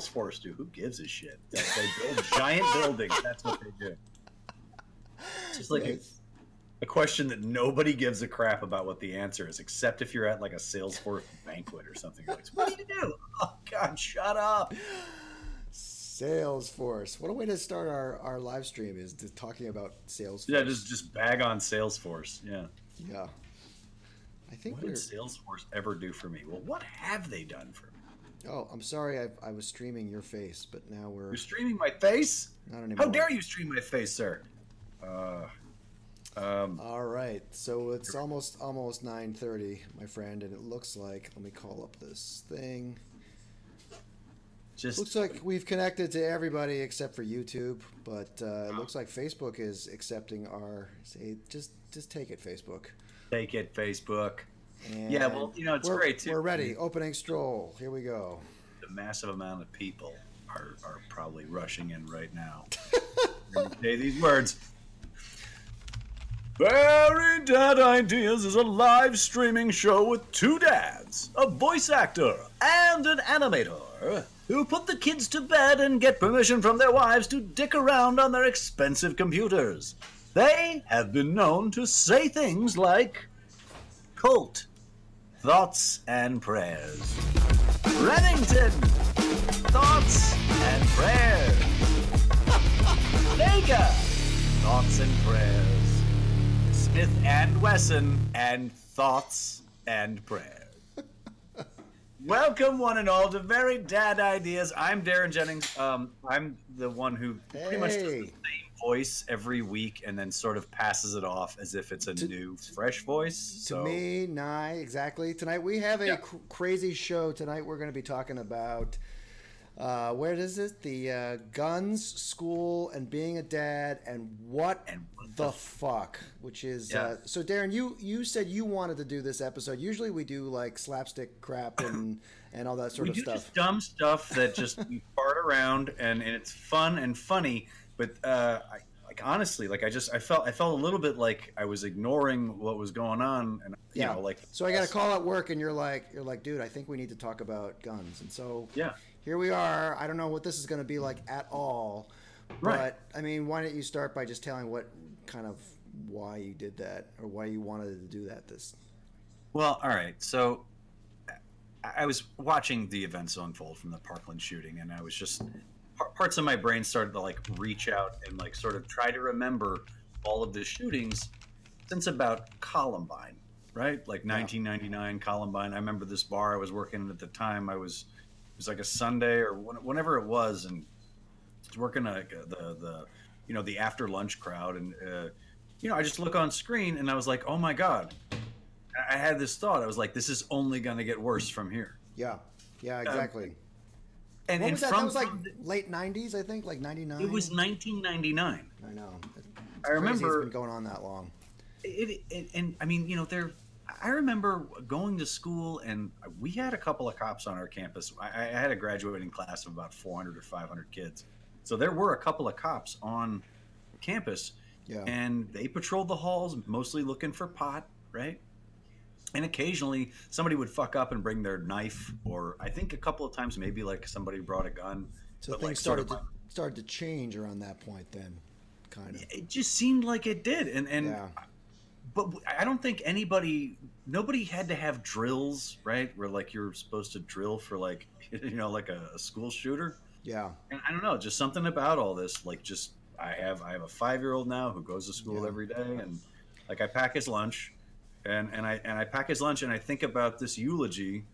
Salesforce do? Who gives a shit? They build giant buildings. That's what they do. It's just like a question that nobody gives a crap about what the answer is, except if you're at like a Salesforce banquet or something. You're like, what do you do? Oh God, shut up. Salesforce. What a way to start our live stream is talking about Salesforce. Yeah, just bag on Salesforce. Yeah. Yeah. I think what did Salesforce ever do for me? Well, what have they done for me? Oh, I'm sorry. I was streaming your face, but now we're... You're streaming my face? Not anymore. How dare you stream my face, sir? All right. So it's almost 9:30, my friend, and it looks like... Let me call up this thing. Looks like we've connected to everybody except for YouTube, but it looks like Facebook is accepting our... Say, just take it, Facebook. Take it, Facebook. And yeah, well, you know, it's great, too. We're ready. Opening stroll. Here we go. The massive amount of people are probably rushing in right now. Say these words. Very Dad Ideas is a live streaming show with two dads, a voice actor, and an animator who put the kids to bed and get permission from their wives to dick around on their expensive computers. They have been known to say things like cult, thoughts and prayers. Remington, thoughts and prayers. Vega, thoughts and prayers. Smith and Wesson, and thoughts and prayers. Welcome, one and all, to Very Dad Ideas. I'm Darren Jennings. I'm the one who pretty much does the same voice every week and then sort of passes it off as if it's a new, fresh voice. To me, exactly. Tonight we have a crazy show. Tonight we're going to be talking about, where is it? The guns, school, and being a dad, and what the fuck, which is so Darren, you said you wanted to do this episode. Usually we do like slapstick crap and all that sort of stuff. We do just dumb stuff that just we fart around and it's fun and funny, but honestly, I felt a little bit like I was ignoring what was going on, and you know, like, so I got a call at work and you're like, dude, I think we need to talk about guns. And so here we are. I don't know what this is going to be like at all, but I mean, why don't you start by just telling why you did that, or why you wanted to do that? Well, all right. So I was watching the events unfold from the Parkland shooting, and I was just parts of my brain started to like reach out and like sort of try to remember all of the shootings since about Columbine, right? Like 1999 Columbine. I remember this bar I was working at the time. It was like a Sunday or whenever it was, and I was working like the after lunch crowd, and I just look on screen and I was like, oh my God. I had this thought. I was like, this is only going to get worse from here. Yeah, exactly. And what was that? That was like late 90s, I think, like 99? It was 1999. I know. I remember it's been going on that long. And I mean, I remember going to school, and we had a couple of cops on our campus. I had a graduating class of about 400 or 500 kids. So there were a couple of cops on campus, and they patrolled the halls, mostly looking for pot, right? And occasionally somebody would fuck up and bring their knife, or I think a couple of times maybe like somebody brought a gun. So things started to change around that point then, kind of. It just seemed like it did. But I don't think nobody had to have drills, right? Where like you're supposed to drill for like, like a school shooter. Yeah. And I don't know, just something about all this, like just, I have a 5-year-old now who goes to school every day, and like I pack his lunch. And I pack his lunch, and I think about this eulogy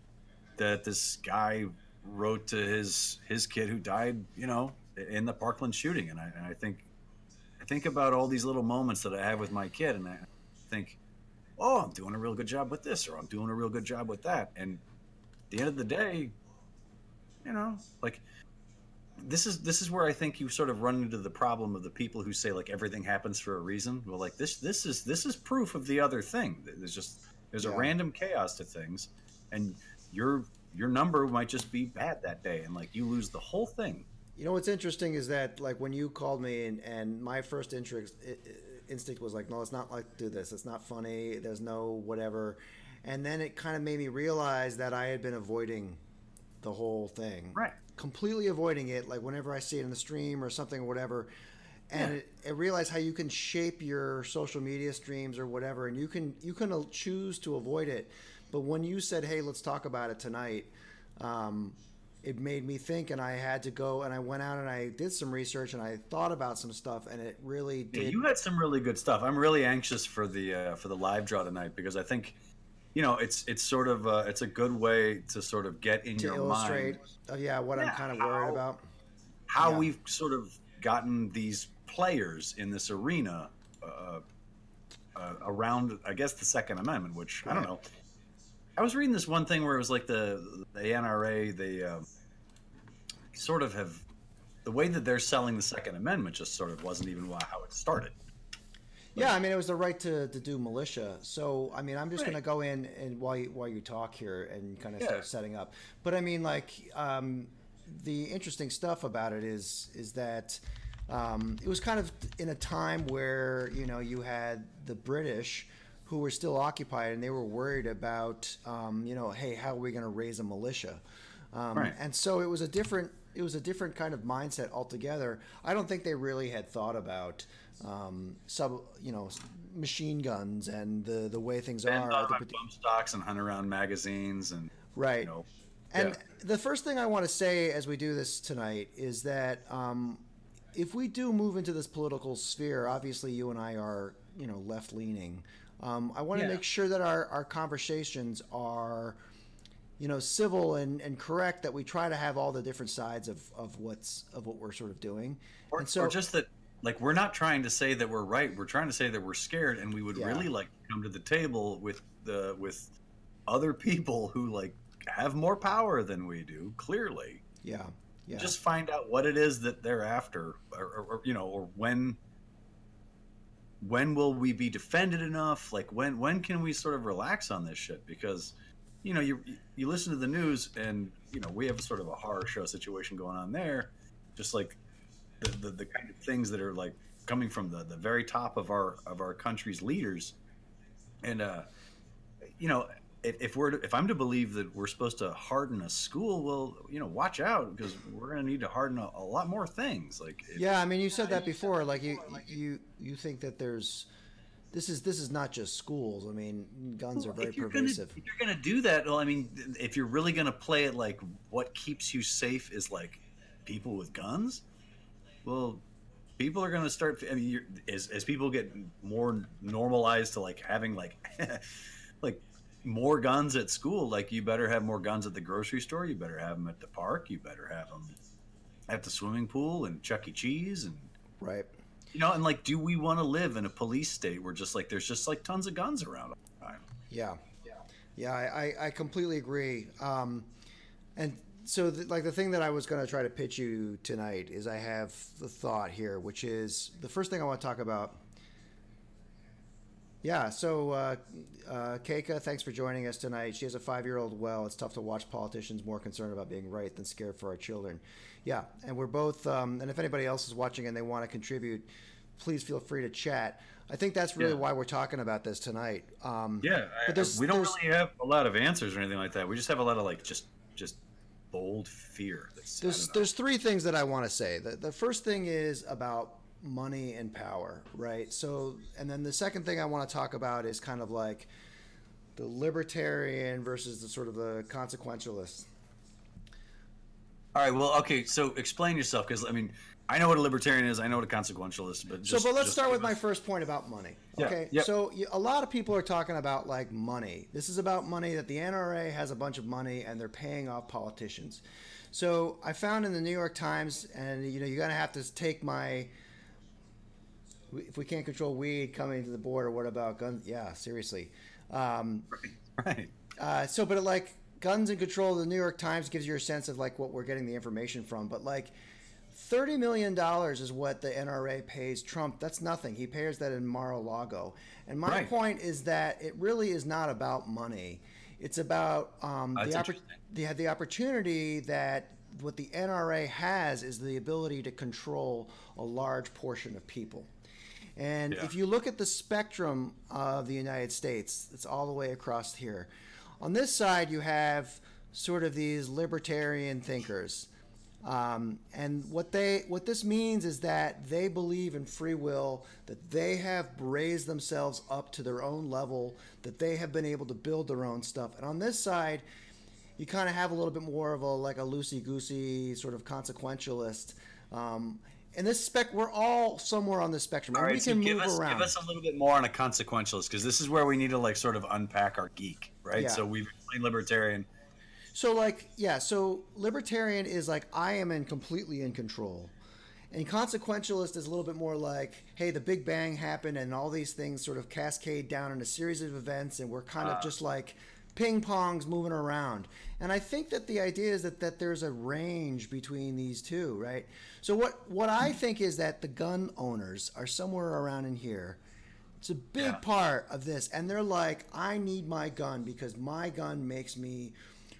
that this guy wrote to his kid who died, in the Parkland shooting. And I think about all these little moments that I have with my kid, and I think, oh, I'm doing a real good job with this, or I'm doing a real good job with that. And at the end of the day, like this is where I think you sort of run into the problem of the people who say like everything happens for a reason. Well, like this is proof of the other thing. There's a random chaos to things, and your number might just be bad that day, and like you lose the whole thing. What's interesting is that like when you called me and my first instinct was like, no, it's not like do this. It's not funny. There's no whatever. And then it kind of made me realize that I had been avoiding the whole thing. Right. completely avoiding it, like whenever I see it in the stream or something or whatever. And I realize how you can shape your social media streams or whatever, and you can choose to avoid it. But when you said, "Hey, let's talk about it tonight," it made me think, and I had to go, and I went out and I did some research and I thought about some stuff, and it really did. Yeah, you had some really good stuff. I'm really anxious for the live draw tonight because I think, it's sort of it's a good way to sort of get in to your illustrate, mind. What I'm kind of worried about. How we've sort of gotten these players in this arena around, I guess, the Second Amendment, which I don't know. I was reading this one thing where it was like the NRA, they sort of have the way that they're selling the Second Amendment just sort of wasn't even how it started. Yeah, I mean, it was the right to do militia. So, I mean, I'm just going to go in and while you talk here and kind of start setting up. But I mean, like, the interesting stuff about it is that it was kind of in a time where, you had the British who were still occupied and they were worried about, hey, how are we going to raise a militia? And so it was a different kind of mindset altogether. I don't think they really had thought about machine guns and the way things are. Bump stocks and hunt around magazines and right. And the first thing I want to say as we do this tonight is that if we do move into this political sphere, obviously you and I are left leaning. I want to make sure that our conversations are civil and correct, that we try to have all the different sides of what we're sort of doing. Or just that, like, we're not trying to say that we're right. We're trying to say that we're scared, and we would really like to come to the table with other people who like have more power than we do, clearly. Yeah. Just find out what it is that they're after, or when will we be defended enough? Like, when can we sort of relax on this shit? Because you listen to the news and we have sort of a horror show situation going on there, just like the kind of things that are like coming from the very top of our country's leaders. And if I'm to believe that we're supposed to harden a school, well, watch out, because we're going to need to harden a lot more things. Like, I mean, you said that before. Like, you think that this is not just schools. I mean, guns are very pervasive. If you're going to do that, well, I mean, if you're really going to play it like what keeps you safe is like people with guns, well, people are going to start. I mean, as people get more normalized to like having like like more guns at school, like you better have more guns at the grocery store. You better have them at the park. You better have them at the swimming pool and Chuck E. Cheese and right. And like, do we want to live in a police state where just like there's just like tons of guns around all the time? Yeah. I completely agree. And so the thing that I was going to try to pitch you tonight is I have the thought here, which is the first thing I want to talk about. Yeah, so Keika, thanks for joining us tonight. She has a 5-year-old. Well, it's tough to watch politicians more concerned about being right than scared for our children. Yeah, and we're both, and if anybody else is watching and they want to contribute, please feel free to chat. I think that's really why we're talking about this tonight. We don't really have a lot of answers or anything like that. We just have a lot of like just bold fear. There's three things that I want to say. The first thing is about money and power, right? So, and then the second thing I want to talk about is kind of like the libertarian versus the sort of the consequentialist. All right, well, okay, so explain yourself, because I mean, I know what a libertarian is, I know what a consequentialist, but but let's start with my first point about money. Okay, so a lot of people are talking about like money. This is about money, that the NRA has a bunch of money and they're paying off politicians. So I found in the New York Times, and you're gonna have to take my, if we can't control weed coming to the border, what about guns? Yeah, seriously. Right. But like guns and control, the New York Times gives you a sense of like what we're getting the information from. But like $30 million is what the NRA pays Trump. That's nothing. He pays that in Mar-a-Lago. And my point is that it really is not about money. It's about the opportunity that what the NRA has is the ability to control a large portion of people. And if you look at the spectrum of the United States, it's all the way across here. On this side, you have sort of these libertarian thinkers. And what this means is that they believe in free will, that they have raised themselves up to their own level, that they have been able to build their own stuff. And on this side, you kind of have a little bit more of a loosey-goosey sort of consequentialist. In this we're all somewhere on the spectrum. All right, we so can give move around. Give us a little bit more on a consequentialist, because this is where we need to like sort of unpack our geek, right? Yeah. So we've explained libertarian. So so libertarian is like, I am completely in control. And consequentialist is a little bit more like, hey, the Big Bang happened and all these things sort of cascade down in a series of events, and we're kind of just like ping pongs moving around. And I think that the idea is that there's a range between these two, right? So what I think is that the gun owners are somewhere around in here. It's a big part of this, and they're like, I need my gun because my gun makes me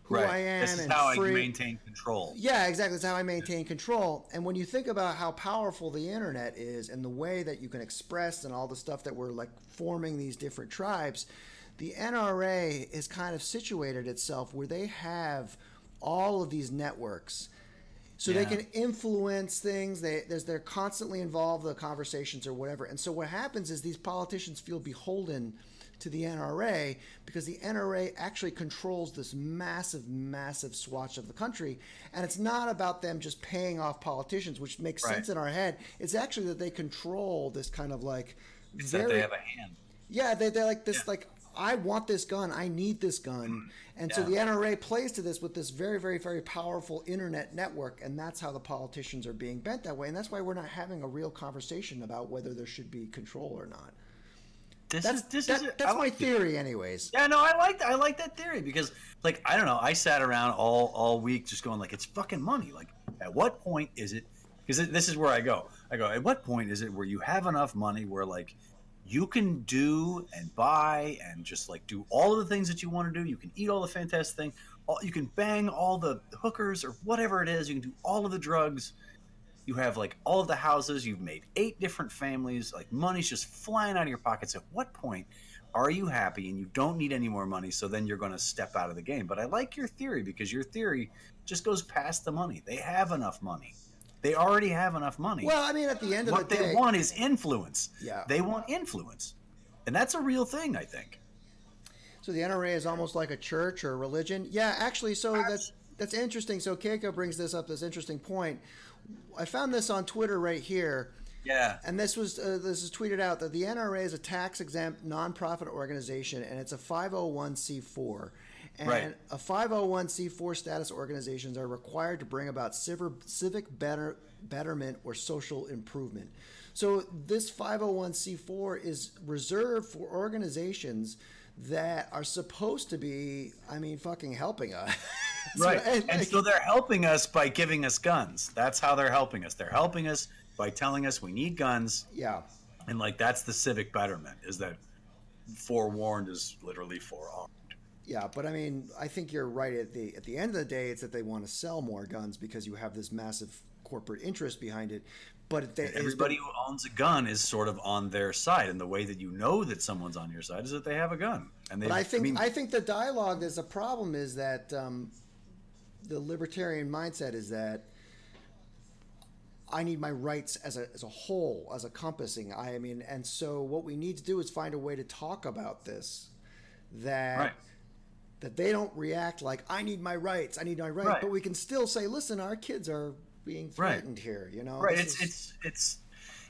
who I am. This is and how free. I maintain control. Yeah, exactly. That's how I maintain control. And when you think about how powerful the internet is and the way that you can express and all the stuff that we're like forming these different tribes, the NRA is kind of situated itself where they have all of these networks. So they can influence things. They're constantly involved in the conversations or whatever. And so what happens is these politicians feel beholden to the NRA because the NRA actually controls this massive, massive swatch of the country. And it's not about them just paying off politicians, which makes sense in our head. It's actually that they control this kind of like that they have a hand. Yeah, they're like this like, I want this gun. I need this gun. And so the NRA plays to this with this very, very, very powerful internet network. And that's how the politicians are being bent that way. And that's why we're not having a real conversation about whether there should be control or not. That's my theory anyways. Yeah, no, I like that theory because, like, I don't know. I sat around all week just going, like, it's fucking money. Like, at what point is it? Because this is where I go, at what point is it where you have enough money where, like, you can do and buy and just like do all of the things that you want to do. You can eat all the fantastic things. You can bang all the hookers or whatever it is. You can do all of the drugs. You have like all of the houses. You've made 8 different families. Like money's just flying out of your pockets. At what point are you happy and you don't need any more money? So then you're going to step out of the game. But I like your theory because your theory just goes past the money. They have enough money. They already have enough money. Well, I mean, at the end of the day, what they want is influence. Yeah. They want influence. And that's a real thing, I think. So the NRA is almost like a church or a religion? Yeah, actually, so that's interesting. So Keiko brings this up, this interesting point. I found this on Twitter right here. Yeah. And this is tweeted out that the NRA is a tax-exempt nonprofit organization, and it's a 501c4. And a 501c4 status organizations are required to bring about civic betterment or social improvement. So this 501c4 is reserved for organizations that are supposed to be, I mean, fucking helping us. Right. And so they're helping us by giving us guns. That's how they're helping us. They're helping us by telling us we need guns. Yeah. And like that's the civic betterment, is that forewarned is literally forearmed. Yeah, but I mean, I think you're right. At the end of the day, it's that they want to sell more guns because you have this massive corporate interest behind it. But everybody who owns a gun is sort of on their side, and the way that you know that someone's on your side is that they have a gun. And I think the dialogue, there's a problem, is that the libertarian mindset is that I need my rights as a whole, as a compassing. I mean, and so what we need to do is find a way to talk about this that they don't react like I need my rights, but we can still say, listen, our kids are being threatened here, you know. Right. It's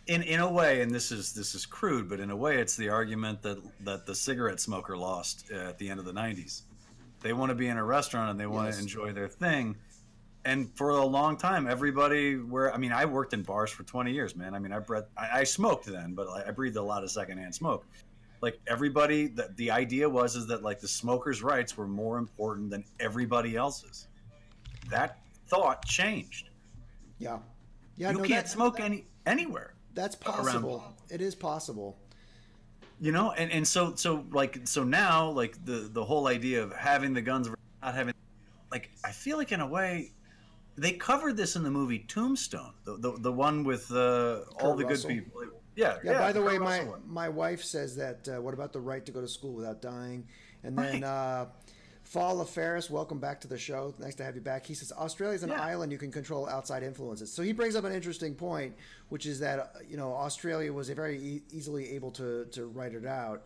in a way, and this is crude, but in a way, it's the argument that the cigarette smoker lost at the end of the 90s. They want to be in a restaurant and they want to enjoy their thing. And for a long time, everybody I worked in bars for 20 years, man. I mean, I smoked then, but I breathed a lot of secondhand smoke. Like everybody, the idea is that like the smokers' rights were more important than everybody else's. That thought changed. Yeah. You can't smoke anywhere. That's possible. It is possible. You know, and so now like the whole idea of having the guns, not having, like, I feel like in a way they covered this in the movie Tombstone, the one with all the Russell. good people. Yeah. By the way, my wife says that what about the right to go to school without dying? And then Fall of Ferris, welcome back to the show. Nice to have you back. He says, Australia's an island. You can control outside influences. So he brings up an interesting point, which is that, Australia was very easily able to write it out.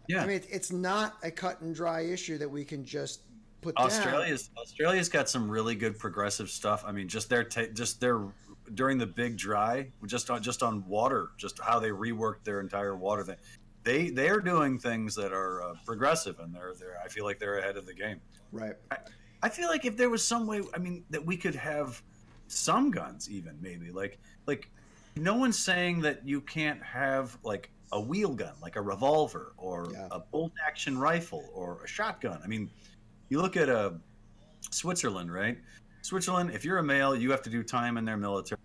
Yeah. I mean, it's not a cut and dry issue that we can just put down. Australia's got some really good progressive stuff. I mean, just their during the big dry, just on water, just how they reworked their entire water thing. They are doing things that are progressive, and they're I feel like they're ahead of the game. Right. I feel like if there was some way, that we could have some guns, even maybe like no one's saying that you can't have like a wheel gun, like a revolver or a bolt action rifle or a shotgun. I mean, you look at Switzerland, right? Switzerland, if you're a male, you have to do time in their military,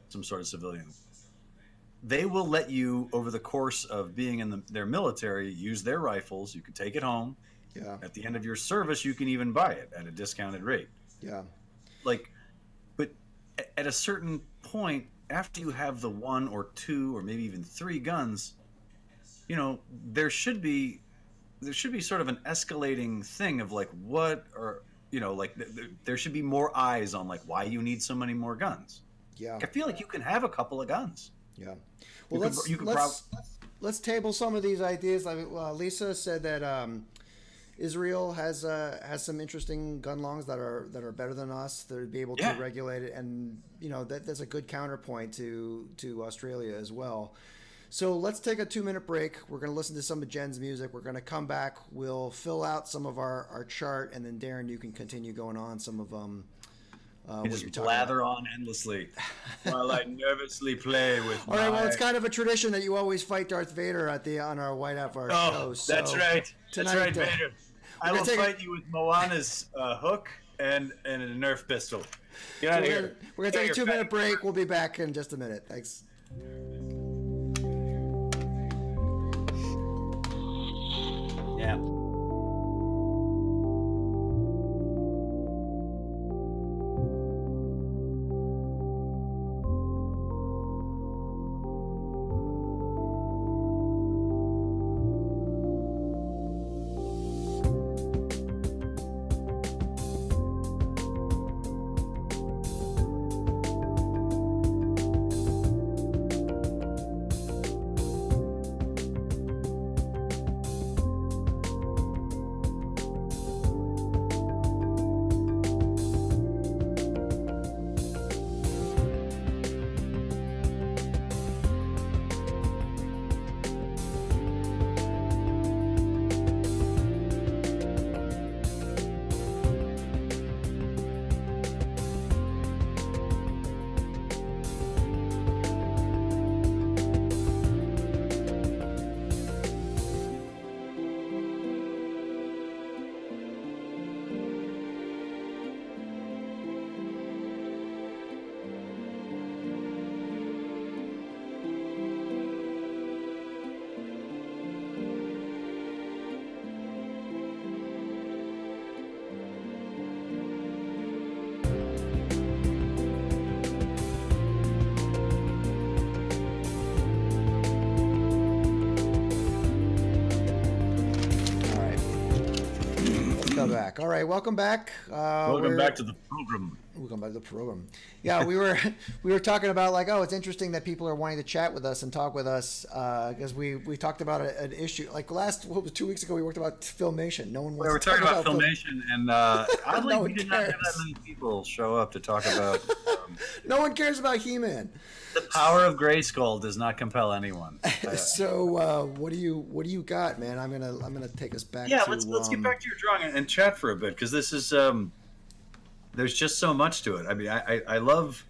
some sort of civilian. They will let you, over the course of being in their military, use their rifles. You can take it home. Yeah. At the end of your service, you can even buy it at a discounted rate. Yeah. But at a certain point, after you have the 1 or 2 or maybe even 3 guns, there should be sort of an escalating thing of like what, or there should be more eyes on like why you need so many more guns. Yeah. I feel like you can have a couple of guns. Yeah. Well, let's table some of these ideas. Lisa said that Israel has some interesting gun laws that are better than us. That would be able to regulate it, and that's a good counterpoint to Australia as well. So let's take a 2-minute break. We're going to listen to some of Jen's music. We're going to come back. We'll fill out some of our chart, and then Darren, you can continue going on some of You just blather on endlessly while I nervously play with. All right. Well, it's kind of a tradition that you always fight Darth Vader on our White Hour show. So that's right. That's right, Vader. I will fight you with Moana's hook and a Nerf pistol. Get out of here. We're gonna take a 2-minute break. We'll be back in just a minute. Thanks. Yeah. Back. All right, welcome back. Welcome back to the program. Welcome back to the program. Yeah, we were talking about like, it's interesting that people are wanting to chat with us and talk with us because we talked about an issue like 2 weeks ago. We talked about Filmation. No one. We were talking about Filmation, and oddly, we did not have that many people show up to talk about. No one cares about He-Man. The power of Grayskull does not compel anyone. So what do you got, man? I'm gonna take us back. Yeah, let's get back to your drawing and chat for a bit because this is there's just so much to it. I mean, I love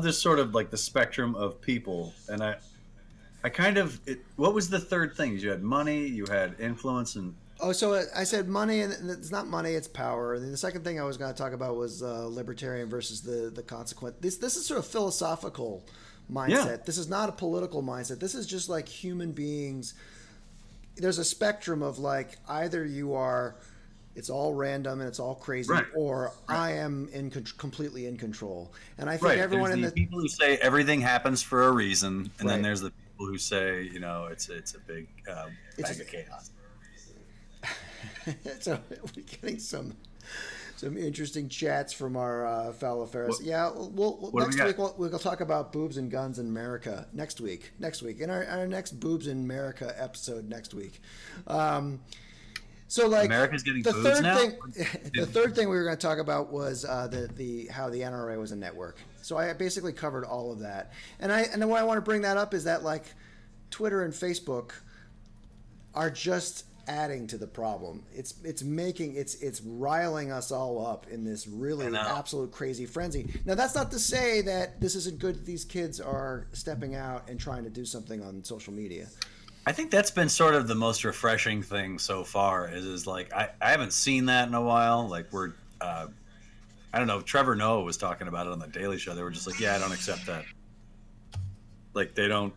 this sort of like the spectrum of people, and I kind of what was the third thing? You had money, you had influence, and so I said money, and it's not money, it's power. And then the second thing I was going to talk about was libertarian versus the consequent. This is sort of philosophical mindset. Yeah. This is not a political mindset. This is just like human beings. There's a spectrum of like either you are, it's all random and it's all crazy, right, or right, I am completely in control. And I think everyone there's in the people who say everything happens for a reason, and then there's the people who say it's a big bag of chaos. So we're getting some interesting chats from our fellow Ferris. Yeah, we'll next week we'll talk about boobs and guns in America next week in our next boobs in America episode next week. So like America's getting boobs now? The third thing we were going to talk about was how the NRA was a network. So I basically covered all of that, and why I want to bring that up is that like Twitter and Facebook are just adding to the problem. It's riling us all up in this really absolute crazy frenzy. Now that's not to say that this isn't good. These kids are stepping out and trying to do something on social media. I think that's been sort of the most refreshing thing so far is like I haven't seen that in a while. Like we're I don't know, Trevor Noah was talking about it on the Daily Show. They were just like, yeah, I don't accept that. Like they don't,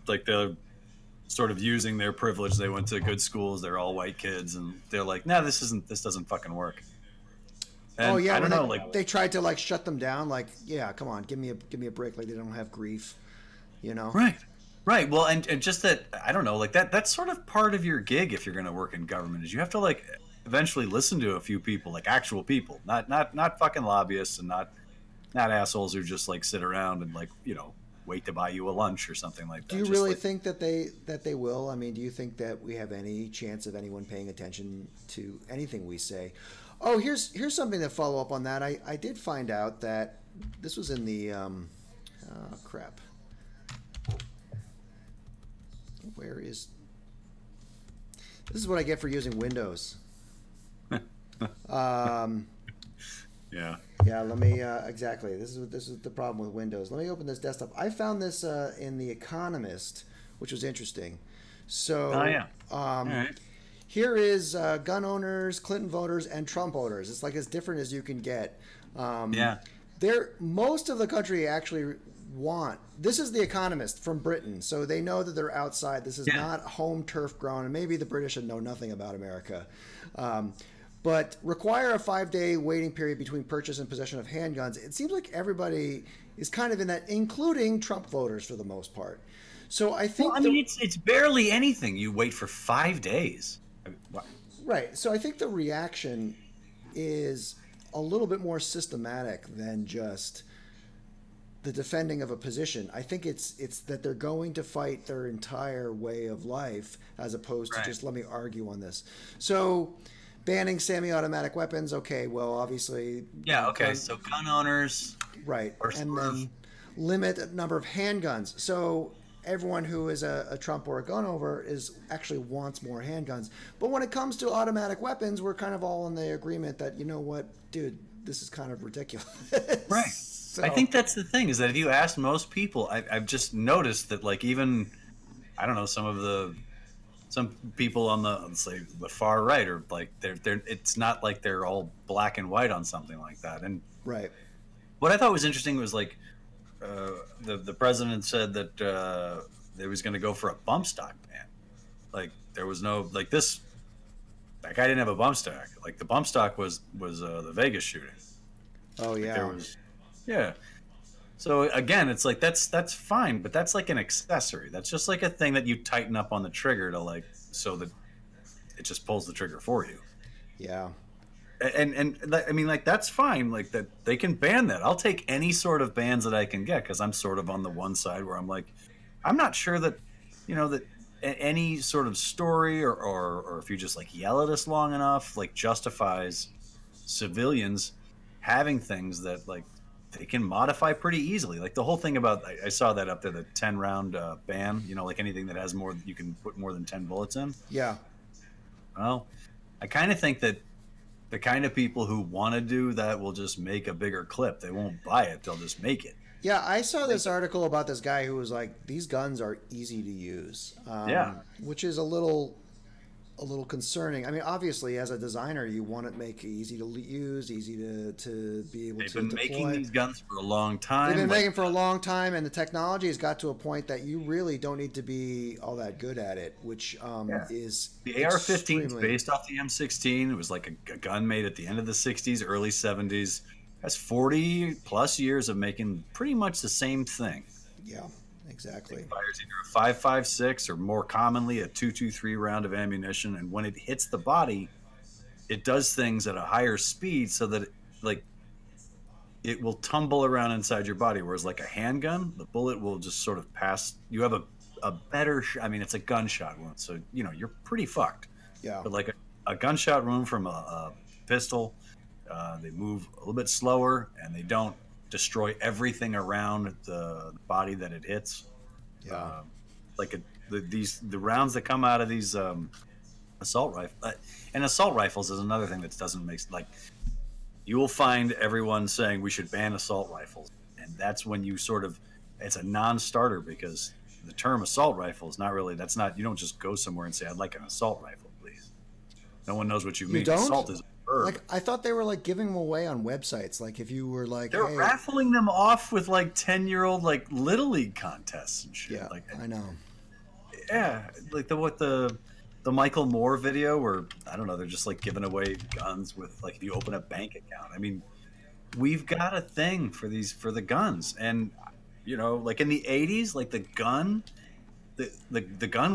like they're sort of using their privilege. They went to good schools. They're all white kids, and they're like, no, this doesn't fucking work. And oh yeah, I don't know. Like they tried to like shut them down. Like, yeah, come on, give me a break. Like they don't have grief, Right. Well, and just that, I don't know, like that's sort of part of your gig if you're going to work in government is you have to like eventually listen to a few people, like actual people, not fucking lobbyists and not assholes who just like sit around and like, wait to buy you a lunch or something like that. Do you really think that they will? I mean, do you think that we have any chance of anyone paying attention to anything we say? Oh, here's something to follow up on that. I did find out that this was in the crap. This is what I get for using Windows. Yeah. Yeah, let me exactly. This is the problem with Windows. Let me open this desktop. I found this in The Economist, which was interesting. So, all right. Here is gun owners, Clinton voters, and Trump voters. It's like as different as you can get. Most of the country actually want. This is The Economist from Britain, so they know that they're outside. This is not home turf grown, and maybe the British know nothing about America. But require a 5-day waiting period between purchase and possession of handguns. It seems like everybody is kind of in that, including Trump voters for the most part. So I think. Well, I mean, it's barely anything. You wait for 5 days. Right. So I think the reaction is a little bit more systematic than just the defending of a position. I think it's that they're going to fight their entire way of life as opposed to just let me argue on this. So banning semi-automatic weapons, okay, well, obviously... Yeah, okay, so gun owners... Right, and then limit the number of handguns. So everyone who is a Trump or a gun owner actually wants more handguns. But when it comes to automatic weapons, we're kind of all in the agreement that, you know what, dude, this is kind of ridiculous. Right. So, I think that's the thing, is that if you ask most people, I've just noticed that, like, even, I don't know, some people on the far right are like they're it's not like they're all black and white on something like that. And right, what I thought was interesting was like the president said that they was going to go for a bump stock ban. Like there was no like that guy didn't have a bump stock. Like the bump stock was the Vegas shooting. Oh yeah, like, yeah. So again, it's like that's fine, but that's like an accessory. That's just like a thing that you tighten up on the trigger to like so that it just pulls the trigger for you. Yeah. And I mean, like that's fine. Like that they can ban that. I'll take any sort of bans that I can get because I'm sort of on the one side where I'm like, I'm not sure that that any sort of story or if you just like yell at us long enough like justifies civilians having things that like they can modify pretty easily. Like the whole thing about, I saw that up there, the 10-round ban, like anything that has more, you can put more than 10 bullets in. Yeah. Well, I kind of think that the kind of people who want to do that will just make a bigger clip. They won't buy it. They'll just make it. Yeah. I saw this article about this guy who was like, these guns are easy to use. Which is a little concerning. I mean, obviously, as a designer, you want to make it easy to use, easy to be able to deploy. They've been making these guns for a long time. They've been making for a long time, and the technology has got to a point that you really don't need to be all that good at it, which is the AR-15 is based off the M16. It was like a gun made at the end of the 60s, early 70s. Has 40-plus years of making pretty much the same thing. Yeah. Exactly. It fires either a 5.56 or more commonly a .223 round of ammunition, and when it hits the body, it does things at a higher speed so that like it will tumble around inside your body. Whereas like a handgun, the bullet will just sort of pass. You have a better, I mean, it's a gunshot wound. So, you know, you're pretty fucked. Yeah. But like a gunshot wound from a pistol, they move a little bit slower and they don't destroy everything around the body that it hits. Yeah. The rounds that come out of these assault rifles, and assault rifles is another thing that doesn't make, like, you will find everyone saying we should ban assault rifles, and that's when you sort of, it's a non-starter, because the term assault rifle is not really, that's not, you don't just go somewhere and say I'd like an assault rifle, please. No one knows what you mean. Don't? Assault is a verb. Like, I thought they were like giving them away on websites. Like if you were like, they're raffling them off with like 10-year-old like little league contests and shit. Yeah, like, I know. Yeah, like the Michael Moore video where, I don't know, they're just like giving away guns with, like, if you open a bank account. I mean, we've got a thing for the guns, and you know, like in the 80s, like the gun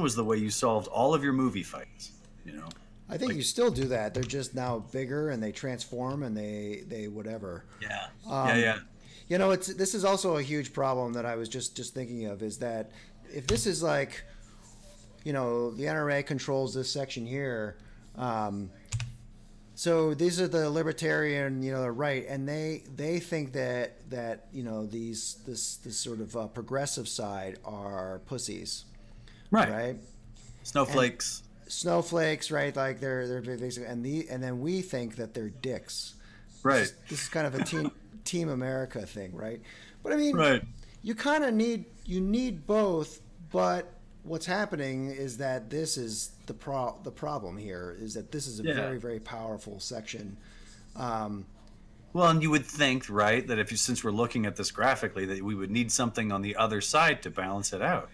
was the way you solved all of your movie fights, you know. I think you still do that. They're just now bigger and they transform and they whatever. Yeah. Yeah. You know, this is also a huge problem that I was just thinking of, is that if this is like, you know, the NRA controls this section here. So these are the libertarian, you know, the right, and they think that you know, this sort of progressive side are pussies, right? Snowflakes, right? Like they're basically, and then we think that they're dicks, right? This is kind of a team America thing, right? But I mean, right. You kind of need both, but what's happening is that this is the problem here, is that this is a very, very powerful section. Well, and you would think, right, that since we're looking at this graphically, that we would need something on the other side to balance it out.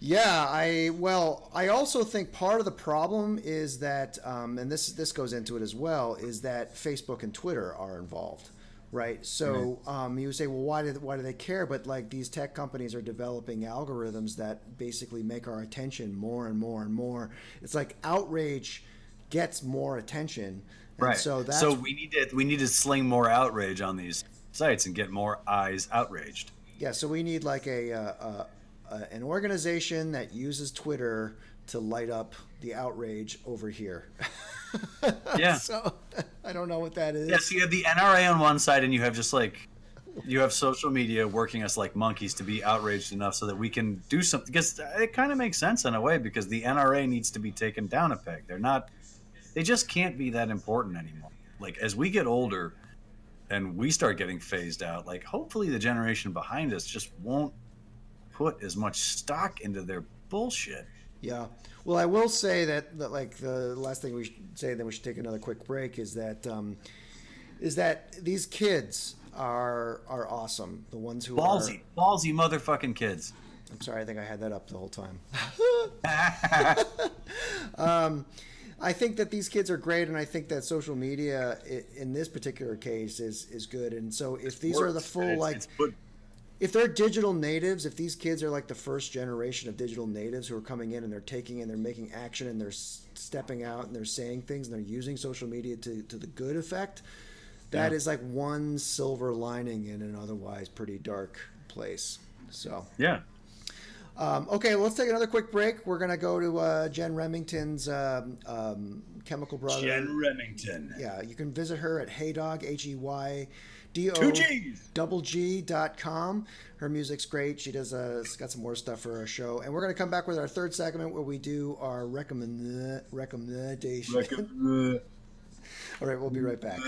Yeah, I also think part of the problem is that, and this goes into it as well, is that Facebook and Twitter are involved. Right. So you would say, well, why do they care? But like, these tech companies are developing algorithms that basically make our attention more and more and more. It's like outrage gets more attention. And right. So we need to sling more outrage on these sites and get more eyes outraged. Yeah. So we need like an organization that uses Twitter to light up the outrage over here. Yeah. So I don't know what that is. Yeah, so you have the NRA on one side, and you have just like, you have social media working us like monkeys to be outraged enough so that we can do something. Because it kind of makes sense in a way, because the NRA needs to be taken down a peg. They just can't be that important anymore. Like, as we get older and we start getting phased out, like, hopefully the generation behind us just won't put as much stock into their bullshit. Yeah. Well, I will say that like the last thing we should say, then we should take another quick break, is that these kids are awesome. The ones who ballsy motherfucking kids. I'm sorry, I think I had that up the whole time. I think that these kids are great, and I think that social media in this particular case is good. And so if these are the full if they're digital natives, if these kids are like the first generation of digital natives who are coming in and they're taking and they're making action and they're stepping out and they're saying things and they're using social media to the good effect, that is like one silver lining in an otherwise pretty dark place. So yeah. Okay, well, let's take another quick break. We're going to go to Jen Remington's Chemical Brother. Jen Remington. Yeah, you can visit her at heydog, HEYDOG.com. Her music's great. She does got some more stuff for our show. And we're going to come back with our third segment where we do our recommendation. All right, we'll be right back.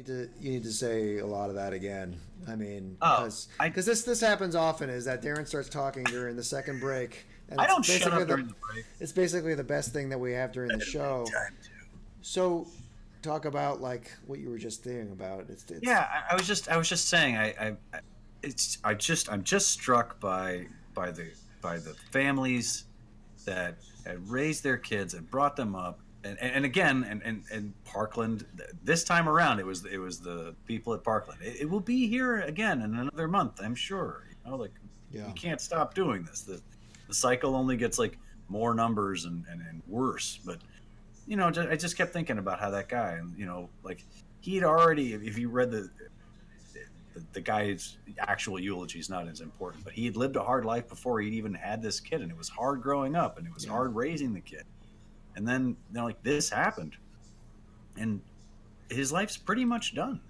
You need to say a lot of that again. I mean, Oh, because this happens often. Is that Darren starts talking during the second break, and I it's don't shut basically up during the break. it's basically the best thing that we have during the show. So, talk about like what you were just thinking about. Yeah, I was just saying I'm just struck by the families that had raised their kids and brought them up, and again and Parkland this time around it was the people at Parkland. It will be here again in another month, I'm sure. You know, like you can't stop doing this. The cycle only gets like more numbers and worse, but. You know, I just kept thinking about how that guy, you know, like he'd already, if you read the guy's actual eulogy is not as important, but he had lived a hard life before he'd even had this kid, and it was hard growing up, and it was hard raising the kid. And then, you know, like this happened, and his life's pretty much done.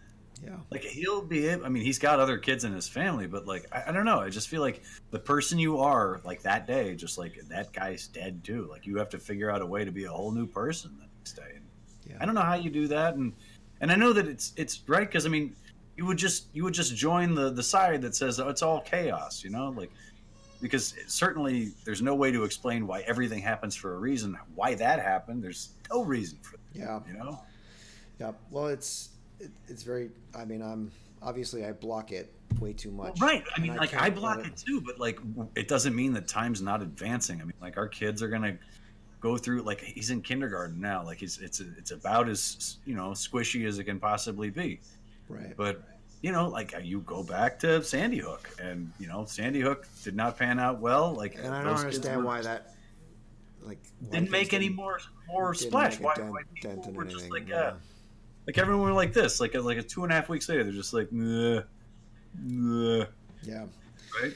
Yeah. Like he'll be, I mean, he's got other kids in his family, but like, I don't know. I just feel like the person you are like that day, just like that guy's dead too. Like you have to figure out a way to be a whole new person the next day. And I don't know how you do that. And I know that it's right. Cause I mean, you would just join the side that says, oh, it's all chaos, you know, like, because certainly there's no way to explain why everything happens for a reason. Why that happened. There's no reason for it. Yeah. You know? Yeah. Well, it's very, I mean, obviously I block it way too much. Right. I mean, like I block it too, but like it doesn't mean that time's not advancing. I mean, like our kids are going to go through, like he's in kindergarten now. Like it's about as, you know, squishy as it can possibly be. Right. But, you know, like you go back to Sandy Hook and, you know, Sandy Hook did not pan out well. Like, and I don't understand why that, like, didn't make any more splash. Why people were just like, like everyone were like this, like a 2.5 weeks later, they're just like, nah. Yeah. Right.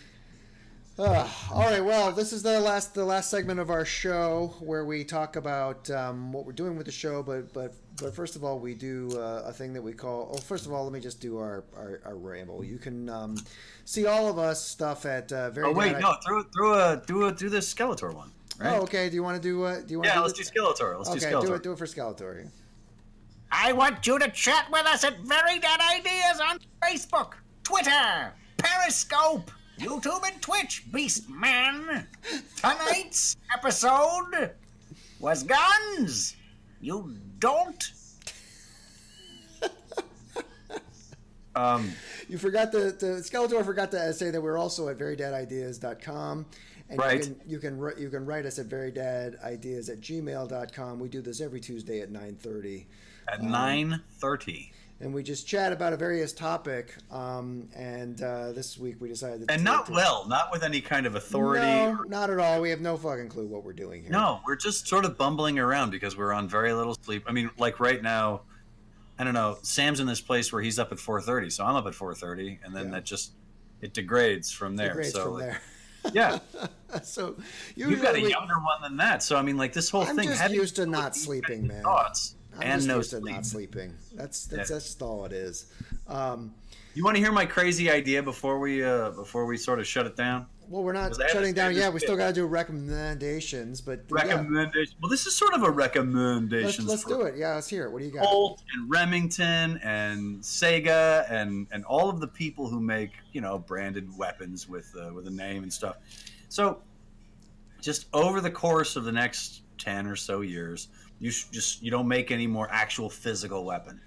All right. Well, this is the last segment of our show where we talk about what we're doing with the show. But first of all, we do a thing that we call. Oh, first of all, let me just do our ramble. You can see all of us stuff at very. Oh wait, no, do the Skeletor one. Right? Oh, okay. Do you want to do? Yeah, let's do Skeletor. Let's do Skeletor. Do it for Skeletor. I want you to chat with us at Very Dead Ideas on Facebook, Twitter, Periscope, YouTube, and Twitch, Beast Man. Tonight's episode was guns. You don't. You forgot the Skeletor forgot to say that we're also at verydeadideas.com. And right. you can write us at verydeadideas@gmail.com. We do this every Tuesday at 9:30. At 9:30. And we just chat about a various topic. And this week we decided to... And not with any kind of authority. No, not at all. We have no fucking clue what we're doing here. No, we're just sort of bumbling around because we're on very little sleep. I mean, like right now, I don't know, Sam's in this place where he's up at 4:30, so I'm up at 4:30, and then it degrades from there. Yeah. So you've got a younger one than that. So I mean, like this whole thing. I'm just used to not sleeping, man. Thoughts I'm just used to not sleeping. That's just all it is. You want to hear my crazy idea before we sort of shut it down? Well, we're not shutting down yet. We still got to do recommendations, but recommendation. Well, this is sort of a recommendation. Let's do it. Yeah, let's hear it. What do you got? Colt and Remington and Sega and all of the people who make, you know, branded weapons with a name and stuff. So, just over the course of the next 10 or so years, you don't make any more actual physical weapon.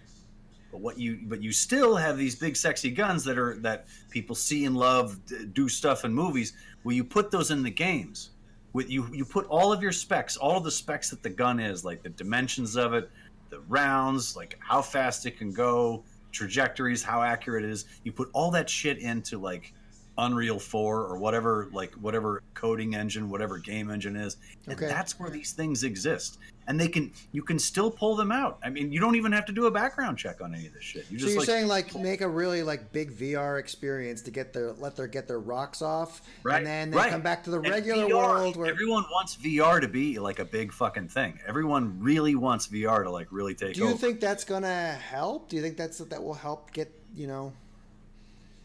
But you still have these big sexy guns that people see and love, do stuff in movies. Well, you put those in the games. You put all of your specs, all of the specs that the gun is, like the dimensions of it, the rounds, like how fast it can go, trajectories, how accurate it is. You put all that shit into like Unreal 4 or whatever coding engine, whatever game engine is. And that's where these things exist. And you can still pull them out. I mean, you don't even have to do a background check on any of this shit. So you're saying like make a really like big VR experience to get their rocks off, right? And then they come back to the regular world where everyone wants VR to be like a big fucking thing. Everyone really wants VR to like really take over. Do you think that's gonna help? Do you think that will help get, you know?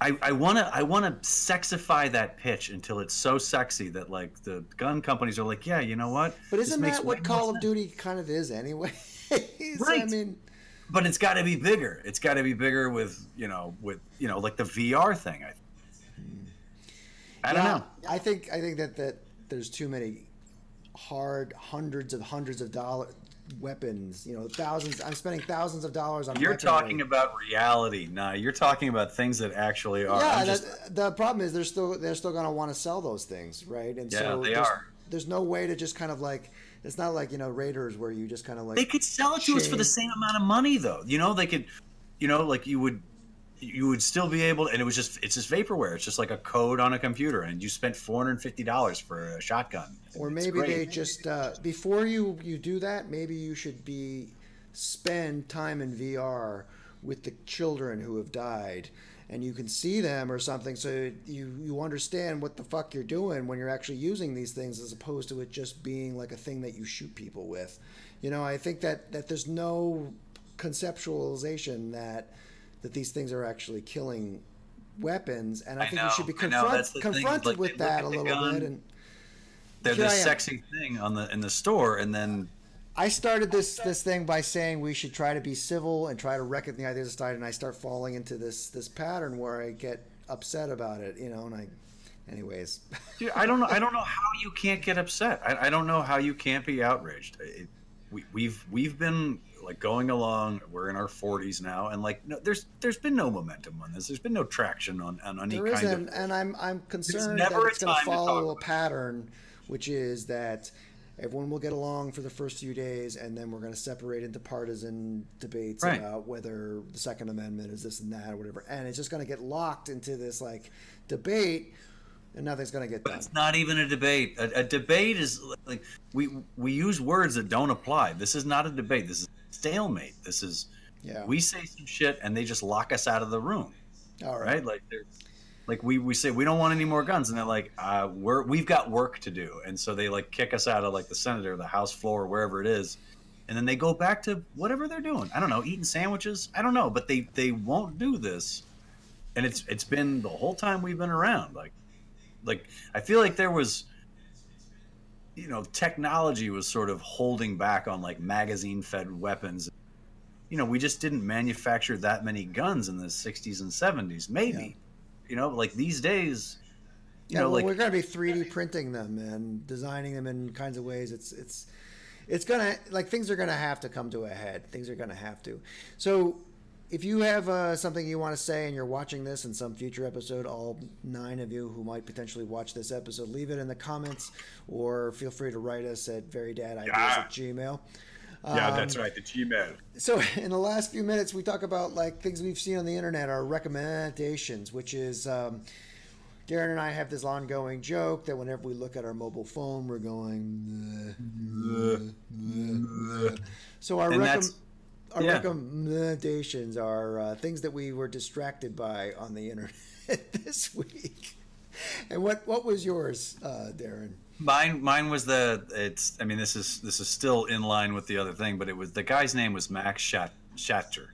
I wanna sexify that pitch until it's so sexy that like the gun companies are like, yeah, you know what? But isn't that what Call of Duty kind of is anyway? Right. I mean, but it's got to be bigger. It's got to be bigger with like the VR thing. I don't know. I think that there's too many hundreds of dollars weapons. Thousands. I'm spending thousands of dollars on. You're talking about reality. Nah, you're talking about things that actually are. Yeah, the problem is they're still going to want to sell those things, right? And so they are. There's no way to just kind of like. It's not like Raiders where you just kind of like. They could sell it to us for the same amount of money, though. They could, like you would still be able to, and it's just vaporware. It's just like a code on a computer, and you spent $450 for a shotgun. Or maybe they just before you do that, maybe you should spend time in VR with the children who have died, and you can see them or something, so you understand what the fuck you're doing when you're actually using these things, as opposed to it just being like a thing that you shoot people with. I think that there's no conceptualization that these things are actually killing weapons, and I think you should be confronted with that a little bit. And they're this sexy thing in the store, and then I started this thing by saying we should try to be civil and try to recognize the other side, and I start falling into this pattern where I get upset about it, anyways. Dude, I don't know how you can't get upset. I don't know how you can't be outraged. We've been like going along. We're in our 40s now, and like there's been no momentum on this. There's been no traction on any there kind isn't, of. And I'm concerned that it's going to follow a pattern, which is that everyone will get along for the first few days, and then we're going to separate into partisan debates about whether the Second Amendment is this and that or whatever. And it's just going to get locked into this like debate, and nothing's going to get done. But it's not even a debate. A debate is like we use words that don't apply. This is not a debate. This is stalemate. This is we say some shit and they just lock us out of the room. All right. Like we say we don't want any more guns, and they're like we've got work to do, and so they like kick us out of like the Senate or the House floor or wherever it is, and then they go back to whatever they're doing. I don't know, eating sandwiches. I don't know, but they won't do this, and it's been the whole time we've been around. Like I feel like there was, technology was sort of holding back on like magazine-fed weapons. We just didn't manufacture that many guns in the 60s and 70s, maybe. Yeah. Like these days, we're going to be 3D printing them and designing them in kinds of ways. It's going to, like, things are going to have to come to a head. Things are going to have to. So if you have something you want to say and you're watching this in some future episode, all 9 of you who might potentially watch this episode, leave it in the comments or feel free to write us at verydadideas@gmail.com. Yeah, that's right, the Gmail. So in the last few minutes, we talk about like things we've seen on the internet, our recommendations, which is Darren and I have this ongoing joke that whenever we look at our mobile phone, we're going. So our recommendations are things that we were distracted by on the internet this week. And what was yours, Darren? Mine was this is still in line with the other thing, but it was the guy's name was Max Schachter.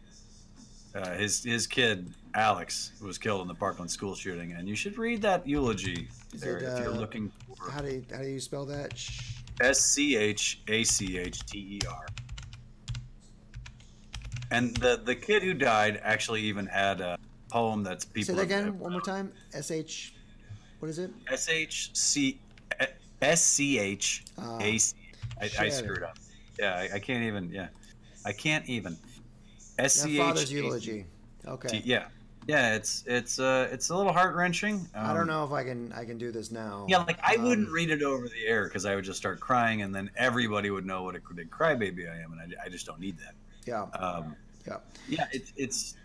His kid Alex was killed in the Parkland school shooting, and you should read that eulogy there if you're looking for. How do you spell that? SCHACHTER. And the kid who died actually even had a poem that's people. Say that again one more time. SH. What is it? SCHAC. I screwed up. Yeah, I can't even. Yeah, I can't even. SCH. Father's eulogy. Okay. Yeah. It's a little heart wrenching. I don't know if I can do this now. Yeah, like I wouldn't read it over the air because I would just start crying, and then everybody would know what a big crybaby I am, and I just don't need that. Yeah. Yeah. It's.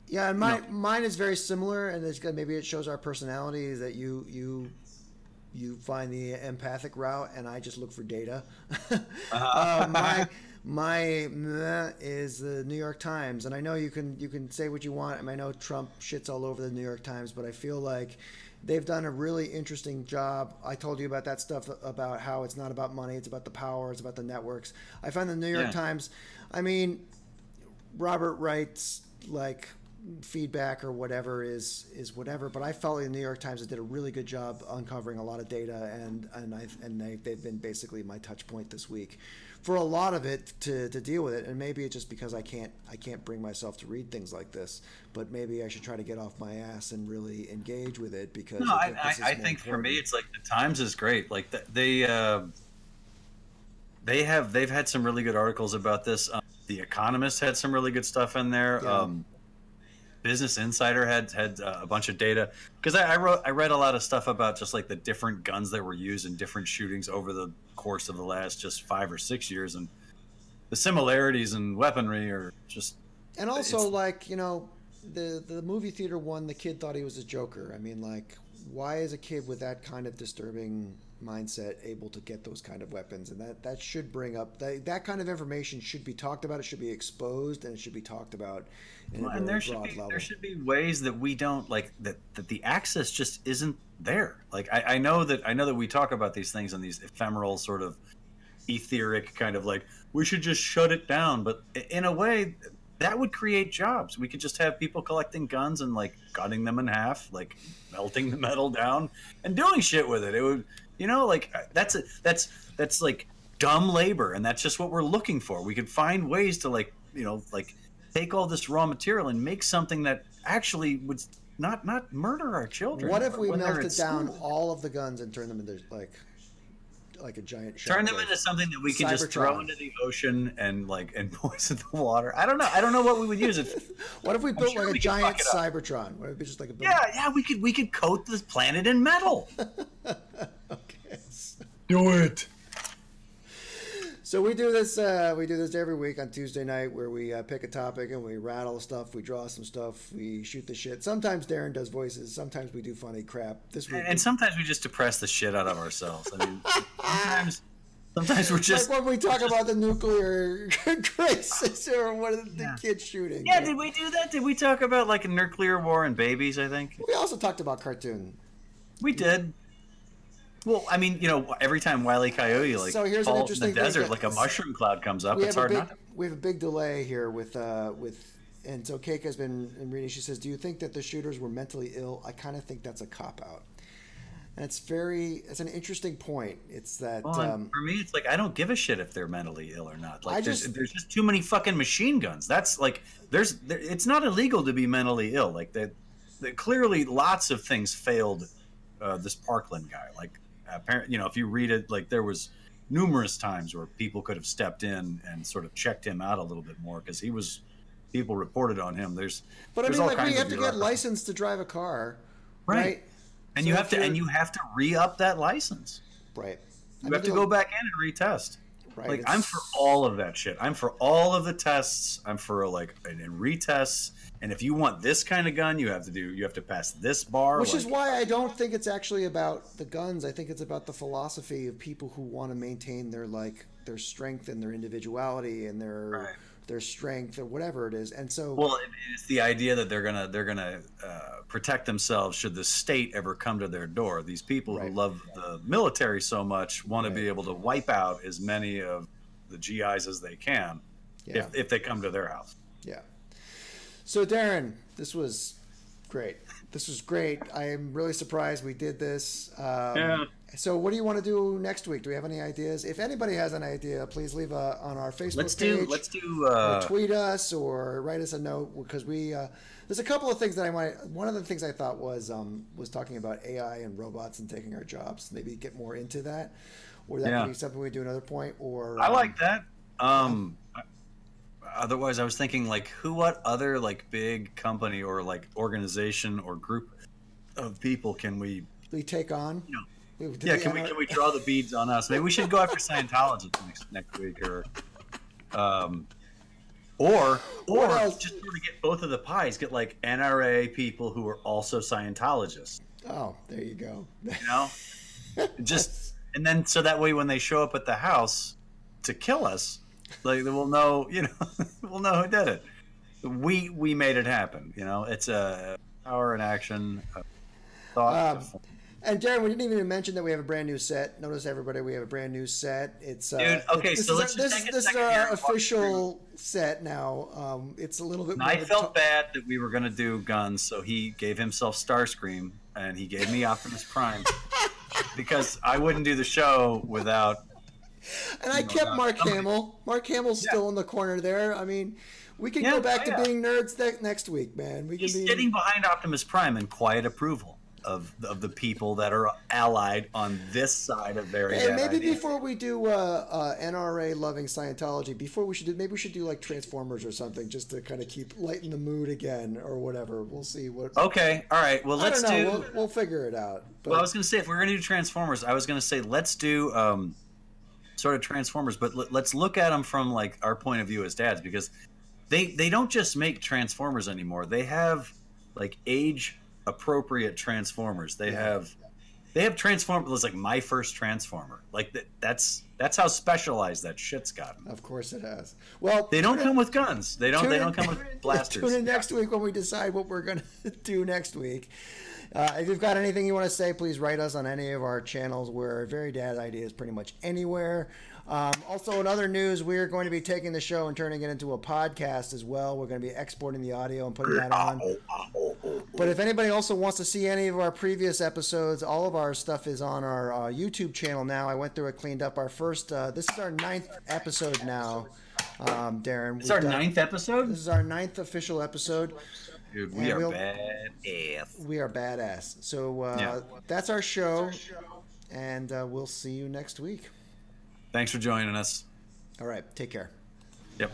Yeah, and mine is very similar, and maybe it shows our personalities that you find the empathic route, and I just look for data. My is the New York Times, and I know you can say what you want. I know Trump shits all over the New York Times, but I feel like they've done a really interesting job. I told you about that stuff about how it's not about money, it's about the power, it's about the networks. I find the New York Times, I mean, Robert writes like feedback or whatever is whatever. But I felt like the New York Times did a really good job uncovering a lot of data, and they've been basically my touch point this week for a lot of it to deal with it. And maybe it's just because I can't bring myself to read things like this, but maybe I should try to get off my ass and really engage with it, because no, I think for me it's like the Times is great. Like they've had some really good articles about this. The Economist had some really good stuff in there. Yeah. Business Insider had a bunch of data, because I read a lot of stuff about just like the different guns that were used in different shootings over the course of the last just 5 or 6 years, and the similarities in weaponry are just. And also, like, you know, the movie theater one, the kid thought he was a Joker. I mean, like, why is a kid with that kind of disturbing mindset able to get those kind of weapons? And that should bring up that kind of information should be talked about. It should be exposed, and it should be talked about in a very broad level. There should be ways that we don't like that the access just isn't there. Like I know that we talk about these things in these ephemeral sort of etheric kind of like we should just shut it down, but in a way that would create jobs. We could just have people collecting guns and like cutting them in half, like melting the metal down and doing shit with it. It would, you know, like that's like dumb labor, and that's just what we're looking for. We could find ways to like, you know, like take all this raw material and make something that actually would not murder our children. What if we melted down all of the guns and turned them into like a giant shockwave? Turn them into something that we can just throw into the ocean and poison the water. I don't know what we would use it. What if we built like a giant Cybertron? What if it be just like a yeah, we could coat this planet in metal. Okay. Do it. So we do this every week on Tuesday night, where we pick a topic and we rattle stuff, we draw some stuff, we shoot the shit. Sometimes Darren does voices, sometimes we do funny crap. This week, and sometimes we just depress the shit out of ourselves. I mean, sometimes we're just like when we talk about the nuclear crisis or one of the kids shooting. Yeah, did we do that? Did we talk about like a nuclear war and babies? I think we also talked about cartoon. We did. Well, I mean, you know, every time Wile E. Coyote falls in the desert, like a mushroom cloud comes up, it's hard not to. We have a big delay here with and so Keika's been reading. She says, "Do you think that the shooters were mentally ill?" I kind of think that's a cop out, and it's an interesting point. It's that for me, it's like I don't give a shit if they're mentally ill or not. Like there's just too many fucking machine guns. That's like it's not illegal to be mentally ill. Like clearly lots of things failed this Parkland guy. Like. Apparently, you know, if you read it, like there was numerous times where people could have stepped in and sort of checked him out a little bit more, because people reported on him. There's I mean, like we have to get licensed to drive a car, right? And so you have to re-up that license, right? You have to go back in and retest. Right. Like I'm for all of that shit. I'm for all of the tests. I'm for and retests. And if you want this kind of gun, you have to pass this bar. Which is why I don't think it's actually about the guns. I think it's about the philosophy of people who want to maintain their strength and their individuality and their strength or whatever it is. And so, well, it's the idea that they're gonna protect themselves should the state ever come to their door. These people who love the military so much want to be able to wipe out as many of the GIs as they can if they come to their house. Yeah. So Darren, this was great. I am really surprised we did this. So what do you want to do next week? Do we have any ideas? If anybody has an idea, please leave on our Facebook page. Let's do or tweet us or write us a note, because there's a couple of things that one of the things I thought was talking about AI and robots and taking our jobs. Maybe get more into that, or that could be something we do another point. Or I like that. Otherwise, I was thinking what other big company or organization or group of people can we take on? Can we draw the beads on us? Maybe we should go after Scientology next week, or just sort of get both of the pies. Get NRA people who are also Scientologists. Oh, there you go. And then so that way when they show up at the house to kill us, we'll know we'll know who did it. We made it happen. It's a power in action, thought. And Darren, we didn't even mention that we have a brand new set. Notice, everybody, we have a brand new set. It's dude. Okay, this so is let's our, just take a this is second our here and walk official set now. It's a little bit. I felt bad that we were going to do guns, so he gave himself Starscream and he gave me Optimus Prime because I wouldn't do the show without. And I kept Mark Hamill. Mark Hamill's still in the corner there. I mean, we can go back to being nerds next week, man. He's sitting behind Optimus Prime in quiet approval of the people that are allied on this side of very. Hey, maybe before we do NRA loving Scientology, maybe we should do like Transformers or something, just to kind of lighten the mood again or whatever. We'll see what. Okay, all right. Well, let's do. We'll figure it out. But... Well, I was going to say if we're going to do Transformers, I was going to say let's do sort of Transformers, but let's look at them from like our point of view as dads, because they don't just make Transformers anymore. They have like age appropriate Transformers. They have Transformers like my first Transformer. Like that's how specialized that shit's gotten. Of course it has. Well, they don't come with guns. They don't come with blasters. Tune in next week when we decide what we're going to do next week. If you've got anything you want to say, please write us on any of our channels. We're Very Dad Ideas pretty much anywhere. Also, in other news, we're going to be taking the show and turning it into a podcast as well. We're going to be exporting the audio and putting that on. But if anybody also wants to see any of our previous episodes, all of our stuff is on our YouTube channel now. I went through it, cleaned up our first. This is our 9th episode now, Darren. It's our 9th episode? This is our 9th official episode. Dude, we are badass. We are badass. So that's our show, and we'll see you next week. Thanks for joining us. All right, take care. Yep.